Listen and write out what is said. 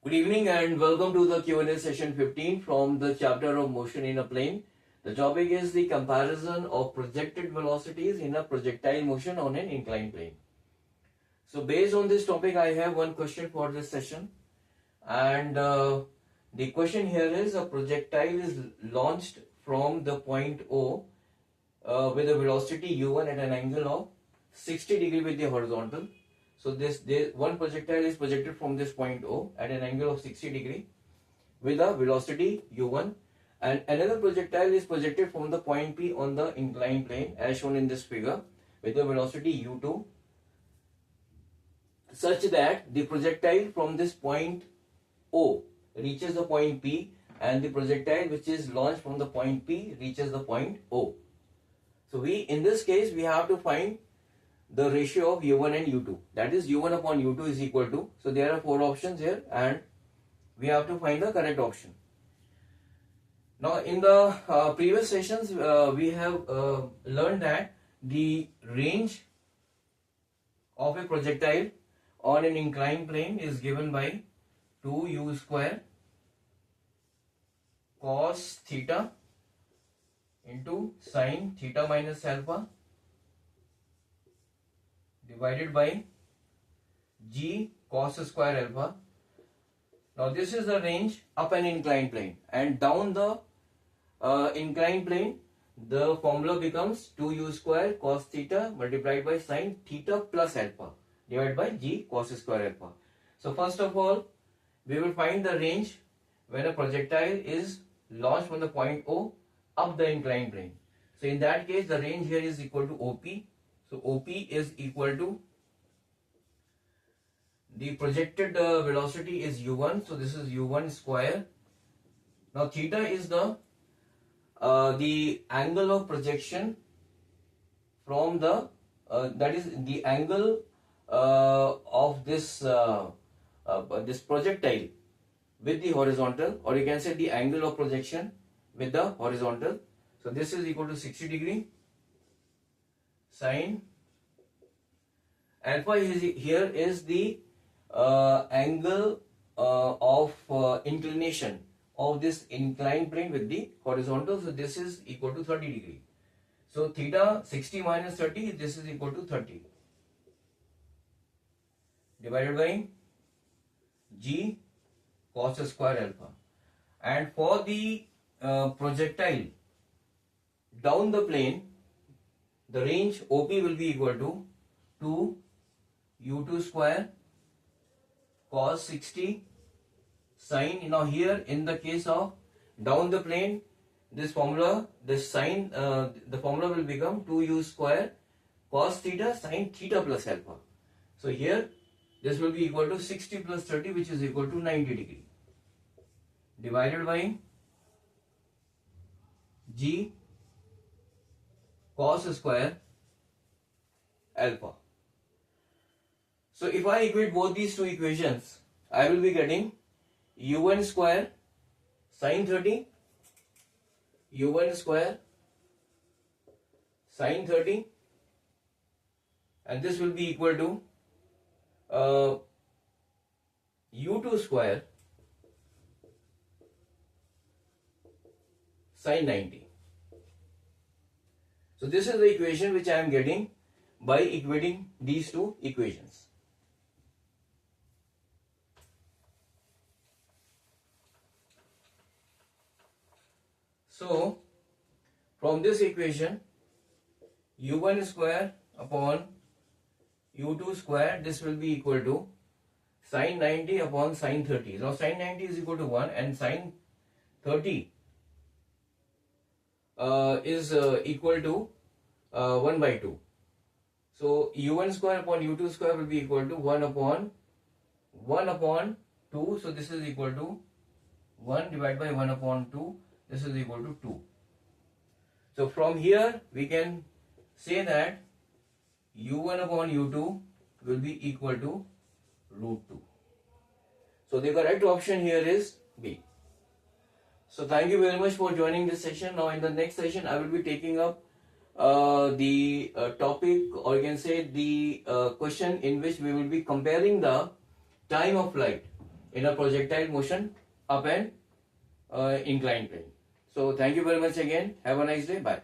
Good evening and welcome to the Q&A session 15 from the chapter of motion in a plane. The topic is the comparison of projected velocities in a projectile motion on an inclined plane. So based on this topic, I have one question for this session, and the question here is: a projectile is launched from the point O with a velocity u1 at an angle of 60 degree with the horizontal. So this one projectile is projected from this point O at an angle of 60 degree with a velocity u1, and another projectile is projected from the point P on the inclined plane as shown in this figure with a velocity u2, such that the projectile from this point O reaches the point P and the projectile which is launched from the point P reaches the point O. So in this case we have to find the ratio of u1 and u2, that is u1 upon u2 is equal to, so there are four options here and we have to find the correct option. Now in the previous sessions we have learned that the range of a projectile on an inclined plane is given by 2u square cos theta into sin theta minus alpha divided by g cos square alpha. Now this is the range up an inclined plane, and down the inclined plane the formula becomes 2u square cos theta multiplied by sin theta plus alpha divided by g cos square alpha. So first of all we will find the range when a projectile is launched from the point O up the inclined plane. So in that case the range here is equal to OP. So OP is equal to the projected velocity is u1, so this is u1 square. Now theta is the angle of projection from the that is the angle of this this projectile with the horizontal, or you can say the angle of projection with the horizontal. So this is equal to 60 degree. Sin alpha is here is the angle of inclination of this inclined plane with the horizontal, so this is equal to 30 degree. So theta 60 minus 30, this is equal to 30 divided by g cos square alpha. And for the projectile down the plane, the range OP will be equal to 2 u2 square cos 60 sin. Now here in the case of down the plane, this formula, this sin, the formula will become 2u square cos theta sin theta plus alpha. So here this will be equal to 60 plus 30, which is equal to 90 degree, divided by g cos square alpha. So if I equate both these two equations, I will be getting u1 square sin 30, u1 square sin 30, and this will be equal to u2 square sin 90. So this is the equation which I am getting by equating these two equations. So from this equation, u1 square upon u2 square, this will be equal to sin 90 upon sin 30. Now sin 90 is equal to 1 and sin 30 is equal to 1 by 2. So u1 square upon u2 square will be equal to 1 upon 2. So this is equal to 1 divided by 1 upon 2. This is equal to 2. So from here we can say that u1 upon u2 will be equal to root 2. So the correct option here is B. So thank you very much for joining this session. Now in the next session I will be taking up the topic, or you can say the question in which we will be comparing the time of flight in a projectile motion up an inclined plane. So thank you very much again. Have a nice day. Bye.